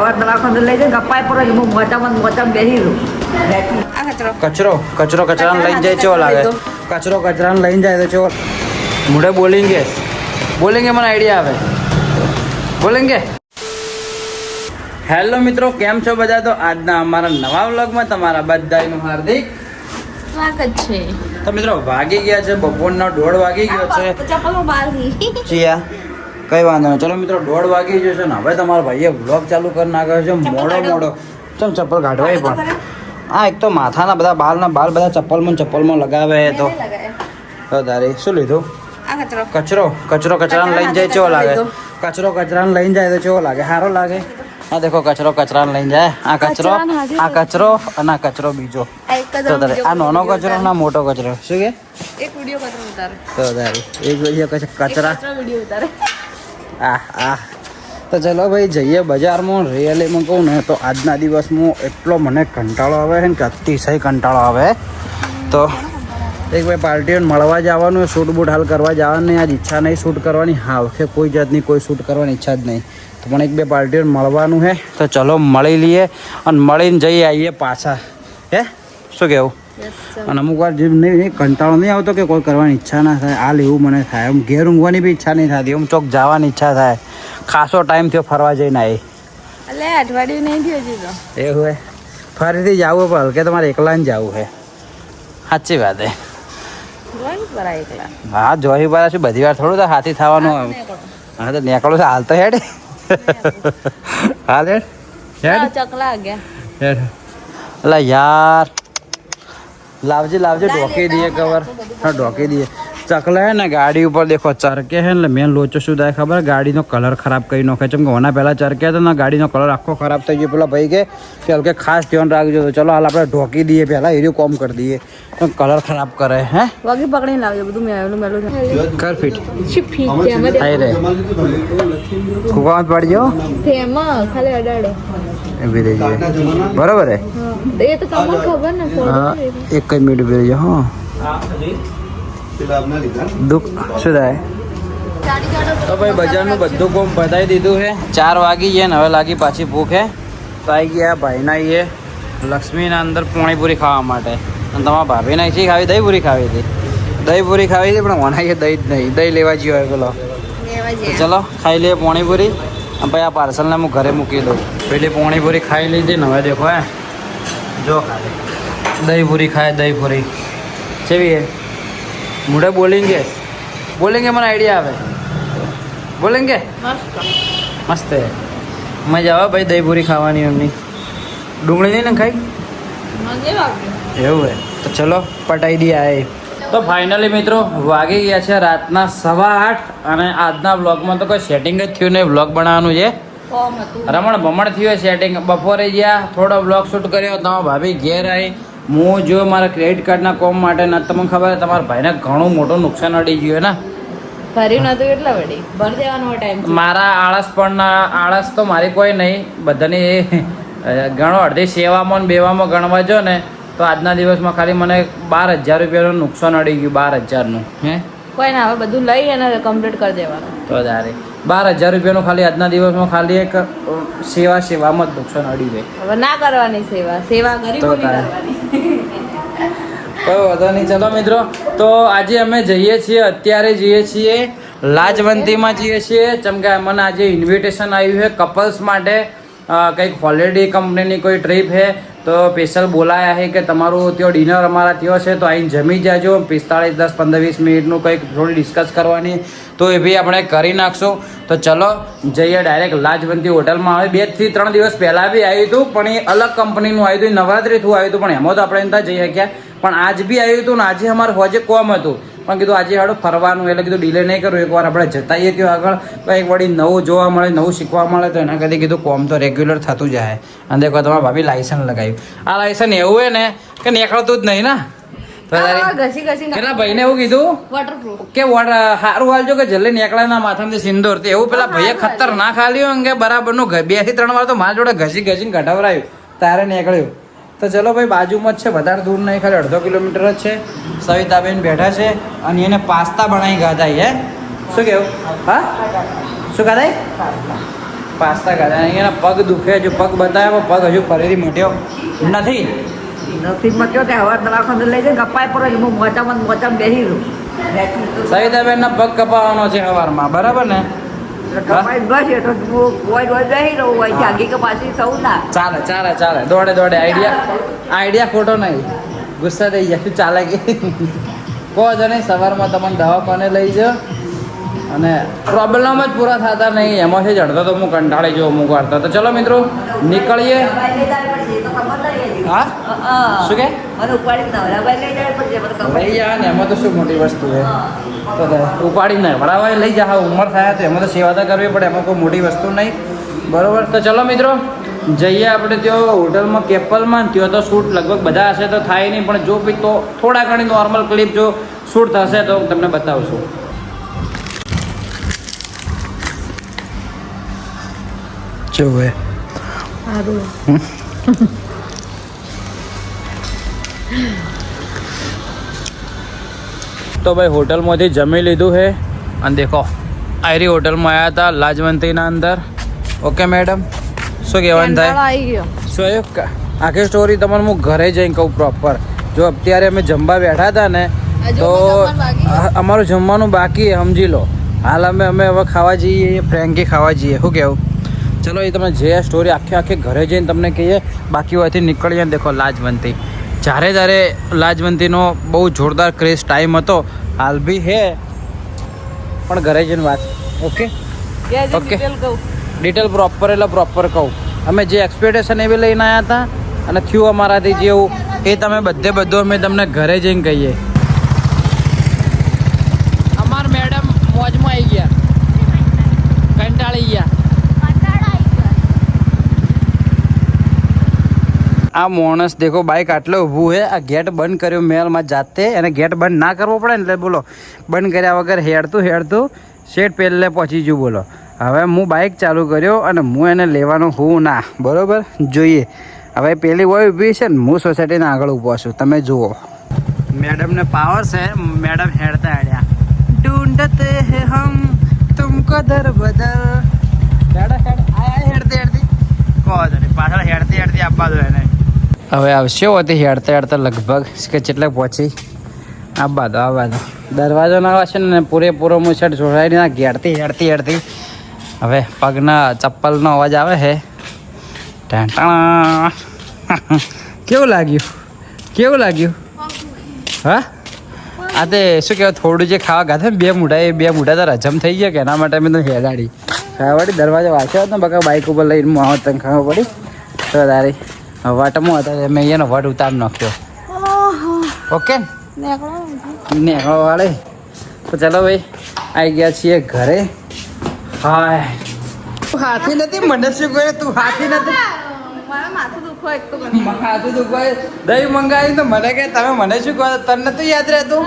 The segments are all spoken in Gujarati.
હવા દવાખાને લઈ જઈને ગપ્પાય પર મોચામાં બેસી રહું. કચરો કચરાને લઈને જાય ચો લાગે કચરાને લઈને જાય તો ચો મુડે બોલેંગે મને આઈડિયા આવે બોલેંગે. હેલો મિત્રો, કેમ છો બધા? તો આજના અમારા નવા વ્લોગમાં તમારા બધાનું હાર્દિક સ્વાગત છે. તો મિત્રો વાગી ગયા છે બપોરનો 1:30 વાગી ગયો છે. ચિયા કઈ વાંધો નહીં. ચલો મિત્રો 1:30 વાગી ગયો છે ને હવે તમારા ભાઈએ વ્લોગ ચાલુ કરી નાખ્યો છે મોડો. ચમ ચપ્પલ કાઢવાય પણ હા, એક તો માથાના બધા બાલ બધા ચપ્પલમાં લગાવે તો તારે શું લીધું? કચરાને લઈને જાય કેવો લાગે? કચરાને લઈને જાય તો કેવો લાગે? સારો લાગે. આ દેખો કચરાને લઈને જાય. આ કચરો અને આ કચરો બીજો. આ નાનો કચરો ના મોટો કચરો શું કે? એક વિડિયો કચરો ઉતારે તો તારે એક વિડિયો કચરા વિડિયો ઉતારે. તો ચલો ભાઈ જઈએ બજારમાં. રિયલીમાં કહું ને તો આજના દિવસમાં એટલો મને કંટાળો આવે છે ને કે અતિશય કંટાળો આવે. તો એક ભાઈ પાર્ટીઓને મળવા જવાનું, શૂટ બૂટ હાલ કરવા જવાનું. આજ ઈચ્છા નહીં શૂટ કરવાની, હા કે કોઈ જાતની કોઈ શૂટ કરવાની ઈચ્છા જ નહીં. તો પણ એક બે પાર્ટીઓને મળવાનું છે તો ચલો મળી લઈએ અને મળીને જઈ આવીએ પાછા. હે શું કહેવું? અને અમુક વાર જેમ નહીં કંટાળો નહીં આવતો કે કોઈ કરવાની ઈચ્છા ના થાય. હાલ એવું મને થાય. આમ ઘેર ઊંઘવાની બી ઈચ્છા નહીં થતી. આમ ચોક જવાની ઈચ્છા થાય. ખાસો ટાઈમ થયો ફરવા જઈને આવી. એટલે અઠવાડિયું નહીં થયું હજી તો. એવું હોય ફરીથી જવું પણ હલકે તમારે એકલા ને જવું છે. સાચી વાત હે. હા જોઈ પર શું બધી વાર થોડું તો હાથી થવાનું. હા તો નીકળું છે હાલ તો હેડ હાલ હેડ ચકલા ગયા હેડ. અલા યાર લાવજે ઢોકી દઈએ કવર. હા ઢોકી દઈએ. ચકલા હે ને ગાડી ઉપર દેખો ચરકે હે એટલે મેન લોચો શું થાય ખબર? ગાડીનો કલર ખરાબ કરી નાખે. ચમ કે ઓના પહેલાં ચરક્યા હતા ને ગાડીનો કલર આખો ખરાબ થઈ ગયો. પેલા ભાઈ કે હલકે ખાસ ધ્યાન રાખજો. તો ચલો હાલ આપણે ઢોકી દઈએ પહેલાં એનું કોમ કરી દઈએ. કલર ખરાબ કરે હે વગી પકડીને લાવજો બધું મેલું કર ફીટ ફીટ થઈ રે કુવામાં પાડજો તેમાં ખાલી અડાડો એવી રહી જાય બરાબર હે. એ તો તમને ખબર ને. હા એક જ મિનિટ ઉભી રહેજો. હા દુઃખ શું થાય? તો ભાઈ બજારનું બધું કોમ બતાવી દીધું છે. 4 વાગી ગયા ને હવે લાગી પાછી ભૂખ હે. તો આવી ગયા ભાઈના એ લક્ષ્મીના અંદર પાણીપુરી ખાવા માટે. અને તમારા ભાભીના શી ખાવી? દહીંપુરી ખાવી હતી. પણ ઓનાઈએ દહીં જ નહીં. દહીં લેવા જઈએ હોય પેલો. ચલો ખાઈ લઈએ પાણીપુરી. અને ભાઈ આ પાર્સલને હું ઘરે મૂકી દઉં. પેલી પાણીપુરી ખાઈ લીધી ને હવે દેખો હે જો ખાલી દહીંપુરી ચેવી હે? मुड़े बोलेंगे મને आइडिया આવે બોલેંગે મસ્ત હે. મજા આવે ભાઈ દહીં પૂરી ખાવાની. એમની ડુંગળી નહીં ને ખાઈ એવું હે. તો ચલો પટાઈ દઈએ આએ. તો ફાઇનલી મિત્રો વાગી ગયા છે રાતના 8:15 અને આજના બ્લોગમાં તો કોઈ સેટિંગ જ થયું નહીં. બ્લોગ બનાવવાનું છે રમણ ભમણ થયું સેટિંગ. બપોરે ગયા થોડો બ્લોગ શૂટ કર્યો તો ભાભી ઘેર આવી. હું જો મારા ક્રેડિટ કાર્ડના કોમ માટે ના તમને ખબર તમારા ભાઈને ઘણું મોટું નુકસાન અડી ગયું ને. ભર્યું નતું એટલા વડી ભરી દેવાનો ટાઈમ. મારા આળસ તો મારી કોઈ નહીં. બધાની ઘણો અડધી સેવામાં ને બેવામાં ગણવા જો ને તો આજના દિવસમાં ખાલી મને 12,000 રૂપિયાનું નુકસાન અડી ગયું. 12,000નું હે કોઈ ના હવે બધું લઈ અને કમ્પ્લીટ કરી દેવાનું. તો તારે 12,000 રૂપિયાનું ખાલી આજના દિવસમાં ખાલી એક સેવામાં જ નુકસાન અડી જાય. હવે ના કરવાની સેવા ગરીબોની કરવાની. કોઈ વાંધો નહીં. ચલો મિત્રો તો આજે અમે અત્યારે જઈએ છીએ લાજવંતીમાં જઈએ છીએ. ચમ કે મને આજે ઇન્વિટેશન આવ્યું છે કપલ્સ માટે. કંઈક હોલિડે કંપનીની કોઈ ટ્રીપ છે તો સ્પેશિયલ બોલાયા છે કે તમારું ત્યાં ડિનર અમારા ત્યાં છે તો આવીને જમી જાજો. 45 10 15 20 મિનિટનું કંઈક થોડી ડિસ્કસ કરવાની તો એ બી આપણે કરી નાખશું. તો ચલો જઈએ ડાયરેક્ટ લાજવંતી હોટલમાં. હવે 2 થી 3 દિવસ પહેલાં બી આવ્યું હતું પણ એ અલગ કંપનીનું આવ્યું હતું. નવરાત્રી થયું આવ્યું હતું પણ એમાં તો આપણે ત્યાં જઈ શક્યા. પણ આજ બી આવ્યું હતું ને આજે અમારે હોજે કોમ હતું પણ કીધું આજે હાડો ફરવાનું એટલે કીધું ડિલે નહીં કરું. એકવાર આપણે જતાઈએ ત્યાં આગળ કંઈક વળી નવું જોવા મળે નવું શીખવા મળે તો એના કરતી કીધું કોમ તો રેગ્યુલર થતું જાય. અને દેખો તમારા ભાભી લાયસન્સ લગાવ્યું. આ લાયસન્સ એવું હોય ને કે નીકળતું જ નહીં ને. પેલા ભાઈને એવું કીધું કે સારું હાલજો કે જલ્દી નીકળે ના માથામાંથી સિંદૂર. એવું પેલા ભાઈએ ખતરનાક હાલ્યું કે બરાબરનું 2 થી 3 વાર તો મારા જોડે ઘસીને ઘટાવરાયું તારે નીકળ્યું. તો ચલો ભાઈ બાજુમાં જ છે, વધારે દૂર નહીં, ખાલી 1.5 કિલોમીટર જ છે. સવિતાબેન બેઠા છે અને એને પાસ્તા બનાવી ખાધા. હે શું કેવું? હા શું ખાધા? પાસ્તા ખાધા અહીંયા પગ દુખે હજુ પગ બતાવ્યો પગ હજુ ફરીથી મટ્યો નથી. નથી મચ્યો તે હવે દવાખાને લઈ જઈને કપાય પર હું મોચામાં બેસી રહું. સવિતાબેનના પગ કપાવવાનો છે સવારમાં, બરાબર ને? કપાઈ બસ તો હું કોઈ રોજ બેસી રહું હોય જાગી કે પાછી સૌ ના ચાલે ચાલે ચાલે, દોડે દોડે. આઈડિયા ખોટો નહીં, ગુસ્સા થઈ જાય. શું ચાલે કે કહો છો નહીં, સવારમાં તમને દવાખાને લઈ જાઓ અને પ્રોબ્લેમ જ પૂરા થતા નહીં. એમાંથી ચડતો તો હું કંટાળી જવું અમુક વાર. તો ચલો મિત્રો નીકળીએ. હા શું કે મને ઉપાડી નવરાભાઈ લઈ જાય પછી મને ખબર લઈ જા ને, એમાં તો શું મોટી વસ્તુ છે. તો ઉપાડી ને વડાવાય લઈ જા. ઉંમર થાય તો એમાં તો સેવા તો કરવી પડે, એમાં કોઈ મોટી વસ્તુ નહીં, બરોબર. તો ચલો મિત્રો જઈએ આપણે ત્યાં હોટલમાં કેપલમાં. ત્યાં તો શૂટ લગભગ બધા હશે તો થાય નહીં, પણ જો બી તો થોડા ઘણી નોર્મલ ક્લિપ જો શૂટ થશે તો તમને બતાવશું. જો ભાઈ તો ભાઈ હોટલમાંથી જમી લીધું છે અને દેખો આયરી હોટલમાં આવ્યા હતા લાજવંતીના અંદર. ઓકે મેડમ, શું કહેવાનું થાય? આવી ગયો. શું આવ્યું? આખી સ્ટોરી તમને હું ઘરે જઈને કહું પ્રોપર. જો અત્યારે અમે જમવા બેઠા હતા ને તો અમારું જમવાનું બાકી સમજી લો. હાલ અમે હવે ખાવા જઈએ, ફ્રેન્કી ખાવા જઈએ. શું કહેવું? ચલો એ તમે જે સ્ટોરી આખી ઘરે જઈને તમને કહીએ. બાકી હોયથી નીકળીએ. દેખો લાજવંતી, જ્યારે લાજવંતીનો બહુ જોરદાર ક્રેઝ ટાઈમ હતો, હાલ બી હે, પણ ઘરે જઈને વાત. ઓકે ઓકે, ડિટેલ પ્રોપર એટલે પ્રોપર કહું. અમે જે એક્સપેક્ટેશન એવી લઈને આવ્યા હતા અને થયું અમારાથી જેવું એ તમે બધું અમે તમને ઘરે જઈને કહીએ. અમાર મેડમ મોજમાં આવી ગયા, કંટાળી ગયા. આ માણસ દેખો બાઇક આટલો ઊભું છે. આ ગેટ બંધ કર્યો મેલમાં જાતે, એને ગેટ બંધ ના કરવો પડે ને એટલે બોલો બંધ કર્યા વગર હેડતું શેઠ પહેલે પહોંચી ગયું. બોલો હવે હું બાઇક ચાલુ કર્યો અને હું એને લેવાનો હું ના, બરાબર. જોઈએ હવે પેલી હોય ઊભી છે ને, હું સોસાયટીના આગળ ઊભો છું. તમે જુઓ મેડમને પાવર છે. મેડમ હેડતા હેડ્યા, ઢૂંઢતે હે હમ તુમકો દર બદલ. હેડતી કહો છો ને, પાછળ હેડતી આપવા દો એને. હવે આવશે હોતી હેડતા લગભગ કે કેટલે પહોંચી આવવા દો. દરવાજો ના આવશે ને પૂરેપૂરો મુસટ જોડાઈને હેડતી હવે પગના ચપ્પલનો અવાજ આવે છે. કેવું લાગ્યું? હા આ તે શું કહેવાય, થોડું જે ખાવા ગાધે ને બે મૂઠા તો રજમ થઈ ગયા કે એના માટે મેં તો હેડાડી ખાવાડી. દરવાજો વાંચ્યો હતો ને બકા બાઇક ઉપર લઈને આવત તને ખબર પડી તો તારી વાટમાં હતા મેં અહીંયાનો વટ ઉતારી નાખ્યો. ઓકે નેકળો વાળે. તો ચાલો ભાઈ આવી ગયા છીએ ઘરે. હાય તું હાથી નથી, મને શું કહે તું હાથી નથી. માથું દુખવાય દહીં મંગાવી તો મને કે તમે મને શું કહો, તને નતું યાદ રહેતું?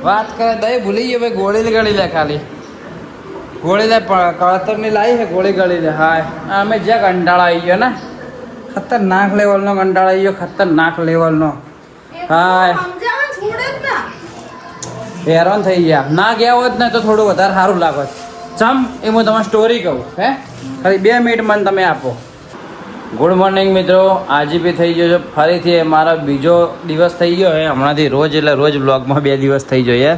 વાત કરે દહીં ભૂલી ગયો ભાઈ. ગોળી ગળી લે, ખાલી ગોળી લે, કળતરની લાવી છે ગોળી ગળી લે. હાય અમે જ્યાં કંટાળા આવી ગયો ને, ખતરનાક લેવલનો કંટાળો આવી ગયો, ખતરનાક લેવલનો. હાય હેરાન થઈ ગયા. ના ગયા હોત ને તો થોડું વધારે સારું લાગત. ચમ એ હું તમારી સ્ટોરી કહું. ખાલી 2 મિનિટ મને તમે આપો. ગુડ મોર્નિંગ મિત્રો, આજે બી થઈ ગયો છે ફરીથી મારો બીજો દિવસ થઈ ગયો છે હમણાંથી. રોજ એટલે રોજ બ્લોગમાં 2 દિવસ થઈ જોઈએ.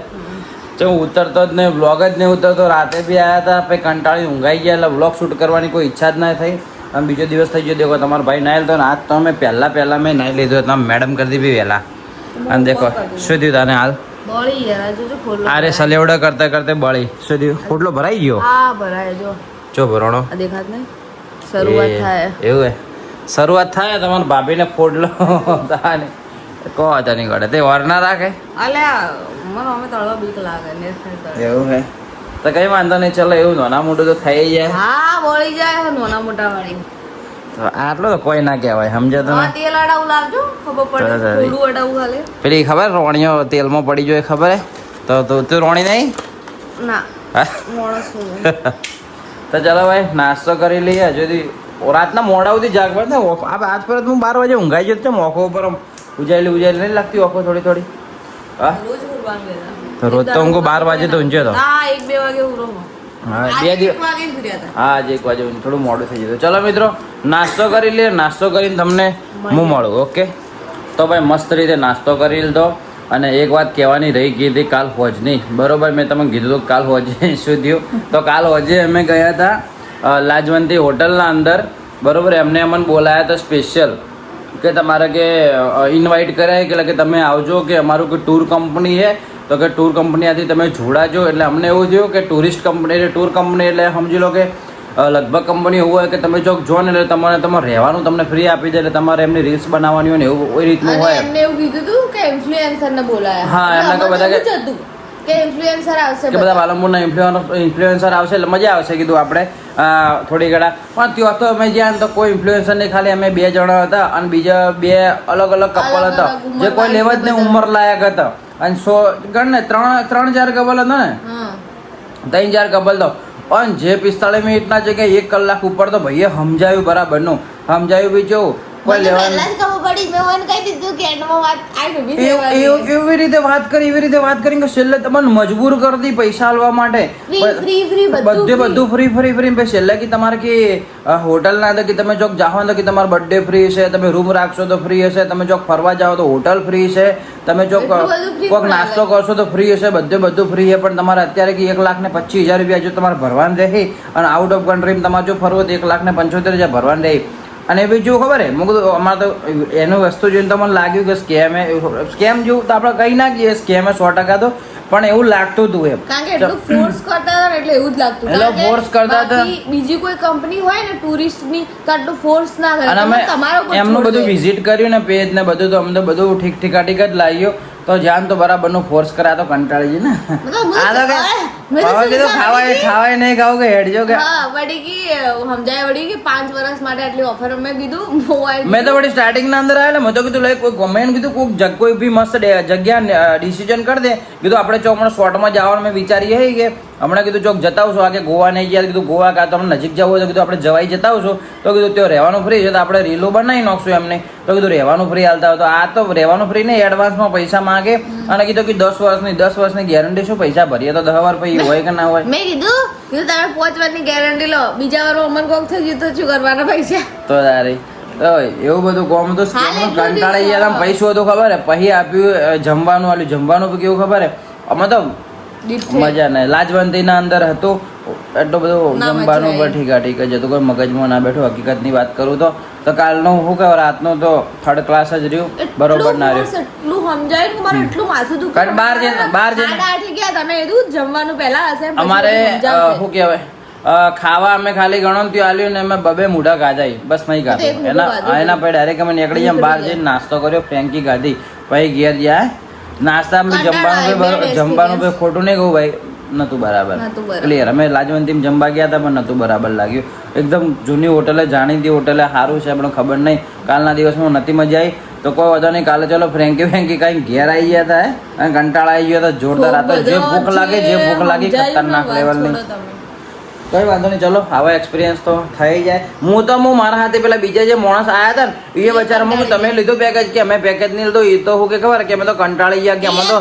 તો હું ઉતરતો જ નહીં, બ્લોગ જ નહીં ઉતરતો. રાતે બી આવ્યા હતા, પછી કંટાળી ઊંઘાઈ ગયા એટલે બ્લોગ શૂટ કરવાની કોઈ ઈચ્છા જ ના થઈ. અને બીજો દિવસ થઈ ગયો. દેખો તમારો ભાઈ નાહી લીધો ને આજ તો અમે પહેલાં મેં નાહી લીધો. તમે મેડમ કરી દીધી વહેલા. અને દેખો શું થયું તને હાલ? અરે સલેવડા કરતા બળી. શું થયું? ફોટલો ભરાઈ ગયો? હા ભરાય જો. જો ભરણો દેખાત નહીં, શરૂઆત થાય એવું હે. શરૂઆત થાય તમારા ભાભીને ફોડલો થાય કહો હતા નહીં ગળે તે વાર ના રાખે. અલ્યા મને અમે તળવા બીક લાગે ને. એવું હે તો કઈ વાંધો નહીં. ચલો એવું નાના મોટું તો થઈ જાય. હા બળી જાય નાના મોટા વાળી. તો આટલો તો કોઈ ના કહેવાય, સમજ્યા તમે? તેલ અડાવું લાવજો, ખબર પડે. થોડું અડાવું ખાલે. પેલી ખબર રોણીઓ તેલમાં પડી જોઈએ, ખબર હે? તો તું રોણી નહીં ના માણસ તો ચાલો ભાઈ નાસ્તો કરી લઈએ. હજુ રાતના મોડા સુધી જાગવા ને આજ પર હું 12 વાગે ઊંઘાઈ જતો. ઓખો ઉપર ઉજાયેલી નહીં લાગતી ઓખો થોડી? હા રોજ ઉઠવાનું તો રોજ તો ઊંઘો 12 વાગે તો ઊંઘ્યો તો. હા 1-2 વાગે ઉઠો. હા 2 દિવસ હા આજે 1 વાગે થોડું મોડું થઈ ગયું. ચલો મિત્રો નાસ્તો કરી લઈએ. નાસ્તો કરીને તમને હું મળું. ઓકે તો ભાઈ મસ્ત રીતે નાસ્તો કરી લીધો. અને એક વાત કહેવાની રહી ગઈ હતી કાલ હોજની, બરોબર. મેં તમને કીધું હતું કાલ હોજે શું થયું. તો કાલ હોજે અમે ગયા હતા લાજવંતી હોટલના અંદર, બરોબર. એમને અમને બોલાયા હતા સ્પેશિયલ કે તમારે કે ઇન્વાઇટ કરાય કે તમે આવજો કે અમારું કોઈ ટૂર કંપની છે, તો કે ટૂર કંપનીમાંથી તમે જોડાજો. એટલે અમને એવું થયું કે ટુરિસ્ટ કંપની ટૂર કંપની એટલે સમજી લો કે લગભગ કંપની એવું હોય કે તમે જો ને એટલે તમારે રહેવાનું તમને ફ્રી આપી દે, એટલે તમારે એમની રીલ્સ બનાવવાની હોય ને એવું એ રીતનું હોય. એમને એવું કીધું હતું કે ઇન્ફ્લુએન્સર ને બોલાયા. હા એમને કે બધા કે ઇન્ફ્લુએન્સર આવશે, કે બધા પાલનપુરના ઇન્ફ્લુએન્સર આવશે એટલે મજા આવશે કીધું આપણે થોડી ઘણા. પણ ત્યાં તો અમે જ્યાં તો કોઈ ઇન્ફ્લુએન્સર નહીં, ખાલી અમે 2 જણા હતા અને બીજા 2 અલગ અલગ કપલ હતા જે કોઈ લેવા જ નહીં ઉંમર લાયક હતા. અને ગણ ને 3-4 કપલ હતા ને, 3-4 કપલ તો. પણ જે 45 મિનિટના જગ્યાએ 1 કલાક ઉપર તો ભાઈએ સમજાયું બરાબરનું. સમજાયું બી કેવું કોઈ લેવાનું એવી રીતે વાત કરી કે છેલ્લે તમને મજબૂર કરી દી પૈસા આલવા માટે. બધું ફ્રી. છેલ્લે કે તમારે કે હોટલ ના કે તમે ચોક જાઓ તો કે તમારો બર્થડે ફ્રી છે, તમે રૂમ રાખશો તો ફ્રી હશે, તમે ચોક ફરવા જાઓ તો હોટલ ફ્રી છે, તમે ચોક કોઈક નાસ્તો કરશો તો ફ્રી હશે, બધું ફ્રી છે. પણ તમારે અત્યારે કે 1,25,000 રૂપિયા જો તમારે ભરવાનું રહે અને આઉટ ઓફ કન્ટ્રી તમારે જો ફરવો તો 1,75,000 ભરવાનું રહે. અને બીજું ખબર હે મું કીધું અમારે તો એનું વસ્તુ જોઈને તો મને લાગ્યું કે સ્કેમ જેવું તો આપણે કહી ના કહીએ સ્કેમ 100% તો, પણ એવું લાગતું હતું એમ. કારણ કે એટલું ફોર્સ કરતા હતા એટલે એવું જ લાગતું. એટલે ફોર્સ કરતા હતા. બીજી કોઈ કંપની હોય ને ટુરિસ્ટ ની તો આટલું ફોર્સ ના કરે. અને અમે એમનું બધું વિઝિટ કર્યું ને પેજ ને બધું, તો અમને બધું ઠીક જ લાગ્યો. તો જાન તો બરાબર નું ફોર્સ કરા તો કંટાળી ગઈ ને. આ તો કે ખાવાય નહીં ખાવ કે હેડજો કે વડી કી સમજાય વડી કે 5 વર્ષ માટે આટલી ઓફર મેં કીધું. મેં તો વડી સ્ટાર્ટિંગ ના અંદર આવેલા મેં તો કીધું લાઈક કોઈ ગમે કીધું કોઈ બી મસ્ત જગ્યા ડિસિઝન કરી દે. કીધું આપણે ચોક હમણાં શોર્ટમાં જવાનું મેં વિચારીએ કે હમણાં કીધું ચોક જતા આવશું આગે ગોવા નહીં ગયા, કીધું ગોવા કાં તો હમણાં નજીક જવું હોય તો કીધું આપણે જવાઈ જતા આવશું. તો કીધું ત્યાં રહેવાનું ફ્રી છે તો આપણે રીલો બનાવી નાખશું એમને. તો કીધું રહેવાનું ફ્રી હાલતા હોય તો આ તો રહેવાનું ફ્રી નહીં, એડવાન્સમાં પૈસા માંગે. અને કીધું કે 10 વર્ષની ગેરંટી શું પૈસા ભરીએ તો 10 વાર પછી હોય કે ના હોય. મેં કીધું તમે 5 વર્ષની ગેરંટી લો, બીજા વાર અમન કોક થઈ ગયું તો શું કરવાના પૈસા તો તારે એવું બધું કોમ તો કંટાળી ગયા. પૈસું હતું ખબર હે, પછી આપ્યું જમવાનું કેવું ખબર હે, અમે તો મજા નહીં. લાજવંતી ના અંદર હતું એટલું બધું જમવાનું પર ઠીક જ હતું, કોઈ મગજમાં ના બેઠું. હકીકત ની વાત કરું તો કાલનું શું કહેવાય રાતનું તો 3rd ક્લાસ જ રહ્યું, બરોબર ના રહ્યું. એટલું સમજાયું કે મારું એટલું માથું દુખે. કારણ બહાર જઈને ગયા તમે એનું જમવાનું પહેલા હશે અમારે શું કહેવાય ખાવા અમે ખાલી ગણો ત્યાં આલ્યું ને અમે 2 મૂઢા ખાધા બસ નહીં ખાધું. એના પછી ડાયરેક્ટ અમે નીકળી ગયા બહાર જઈને નાસ્તો કર્યો, ફેંકી ખાધી, પછી ઘેર ગયા નાસ્તા. જમવાનું ખોટું નહીં કહું ભાઈ, નતું બરાબર ક્લિયર. અમે લાજવંતીમાં જમવા ગયા હતા પણ નતું બરાબર લાગ્યું. એકદમ જૂની હોટલે જાણીતી હોટલે સારું છે પણ ખબર નહીં. કાલના દિવસમાં નથી મજા આવી તો કોઈ વધુ નહીં. કાલે ચલો ફ્રેન્કી કઈ ઘેર આવી ગયા હતા અને કંટાળા આવી ગયા હતા જોરદાર. આ તો જે ભૂખ લાગી ખતરનાક લેવલની. કઈ વાંધો નહીં, ચલો આવા એક્સપિરિયન્સ તો થઈ જાય. હું મારા હાથે પેલા બીજા જે માણસ આવ્યા હતા ને એ બચારામાં તમે લીધું પેકેજ કે અમે પેકેજ નહીં લીધું, એ તો શું કે ખબર કે અમે તો કંટાળી ગયા કે અમે તો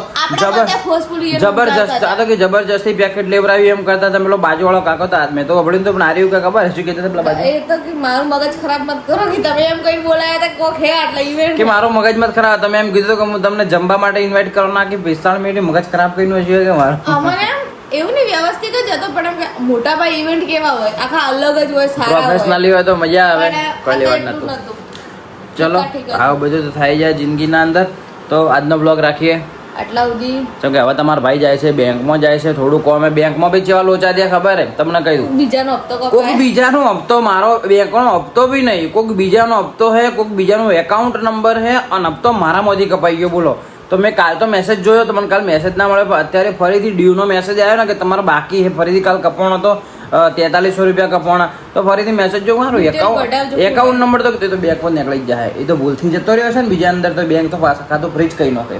જબરજસ્ત આ તો કે જબરજસ્તી પેકેટ લેવડાવ્યું એમ કરતા હતા. પેલો બાજુવાળો કાકો હતા મેં તો વળ્યું તો પણ હાર્યું કે ખબર શું કહેતા હતા પેલા બાજુ એ તો કે મારું મગજ ખરાબ મત કરો કે તમે એમ કઈ બોલાયા હતા કોક હે આટલા ઇવેન્ટ કે મારું મગજ મત ખરાબ. તમે એમ કીધું કે હું તમને જમવા માટે ઇન્વાઇટ કરવા નાખી 45 મિનિટ મગજ ખરાબ કરીને જોઈએ કે મારું એવું નહીં વ્યવસ્થિત જ હતો. પણ મોટા ભાઈ ઇવેન્ટ કેવા હોય આખા અલગ જ હોય, સારા હોય, પ્રોફેશનલી હોય તો મજા આવે. કોઈ લેવાનું નતું. ચલો આવું બધું તો થઈ જાય જિંદગીના અંદર. તો આજનો બ્લોગ રાખીએ આટલા સુધી. કેમ કે હવે તમારો ભાઈ જાય છે બેંકમાં જાય છે, થોડું કોમે બેંકમાં બી કેવા લોચા દે ખબર હે તમને કહ્યું. બીજાનો હપ્તો કોઈક બીજાનો હપ્તો, મારો બેંકનો હપ્તો બી નહીં, કોઈક બીજાનો હપ્તો હે, કોઈક બીજાનો એકાઉન્ટ નંબર હે અને હપ્તો મારામાંથી કપાઈ ગયો. બોલો. તો મેં કાલ તો મેસેજ જોયો તો મને કાલ મેસેજ ના મળે, અત્યારે ફરીથી ડ્યુનો મેસેજ આવ્યો ને કે તમારા બાકી છે, ફરીથી કાલ કપાણો તો 4300 રૂપિયા કપાણા. તો ફરીથી મેસેજ જો મારું એકાઉન્ટ નંબર તો બેંક પર નીકળી જાય, એ તો ભૂલથી જતો રહ્યો છે ને બીજા અંદર, તો બેંક તો પાછા ખાતું ફ્રીજ કહી નાખે.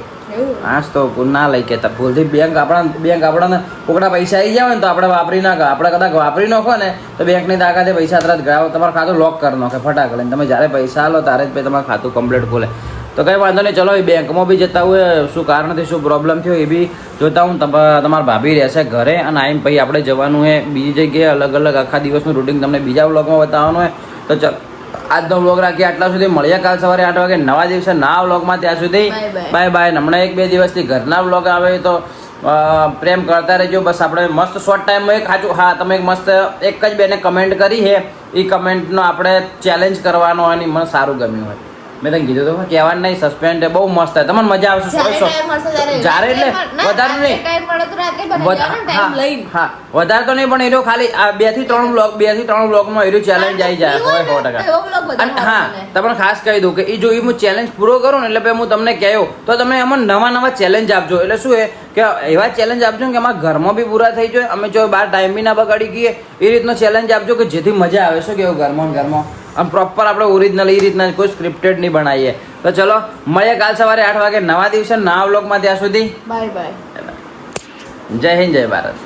હા તો ના લઈ કહેતા ભૂલથી બેંક આપણાને કોકડા પૈસા આવી જાય ને તો આપણે વાપરી નાખો. આપણે કદાચ વાપરી નાખો ને તો બેંકની તાકાતે પૈસા તરત ગયા તમારું ખાતું લોક કરી નાખે ફટાક લઈને. તમે જ્યારે પૈસા લો ત્યારે જ તમારું ખાતું કમ્પ્લીટ ખોલે. તો કંઈ વાંધો નહીં, ચલો એ બેંકમાં બી જતા હોય, શું કારણથી શું પ્રોબ્લેમ થયો એ બી જોતા હું. તમારા ભાભી રહેશે ઘરે અને આવીને પછી આપણે જવાનું હોય બીજી જગ્યાએ, અલગ અલગ આખા દિવસનું રૂટિન તમને બીજા વ્લોગમાં બતાવવાનું હોય. તો ચાલો આજનો વ્લોગ રાખીએ આટલા સુધી. મળીએ કાલ સવારે 8 વાગે નવા દિવસે નવા વ્લોગમાં. ત્યાં સુધી બાય બાય. હમણાં 1-2 દિવસથી ઘરના વ્લોગ આવે તો પ્રેમ કરતા રહેજો. બસ આપણે મસ્ત શોર્ટ ટાઈમમાં એક સાચું, હા તમે એક મસ્ત એક જ બેને કમેન્ટ કરી છે, એ કમેન્ટનો આપણે ચેલેન્જ કરવાનો હોય, મને સારું ગમ્યું હોય. મેં તને કીધું તો કહેવાનું નહીં, સસ્પેન્ડ બહુ મસ્ત થાય, તમને મજા આવશે. જ્યારે એટલે વધારે નહીં, હા વધારે તો નહીં, પણ એ ખાલી 2 થી 3 બ્લોગમાં એ ચેલેન્જ આવી જાય 100%. અને હા તમને ખાસ કહી દઉં કે એ જો હું ચેલેન્જ પૂરો કરું ને એટલે પછી હું તમને કહ્યું તો તમે એમાં નવા ચેલેન્જ આપજો. એટલે શું કે એવા ચેલેન્જ આપજો કે અમારા ઘરમાં બી પૂરા થઈ જાય, અમે જો બહાર ટાઈમ બી ના બગાડી ગઈએ, એ રીતનો ચેલેન્જ આપજો કે જેથી મજા આવે. શું કેવું ઘરમાં આમ પ્રોપર આપણે ઓરિજિનલ એ રીતના કોઈ સ્ક્રિપ્ટેડ નહીં બનાવીએ. તો ચલો મળીએ કાલ સવારે 8 વાગે નવા દિવસે નવા વ્લોગમાં. ત્યાં સુધી બાય બાય. જય હિન્દ, જય ભારત.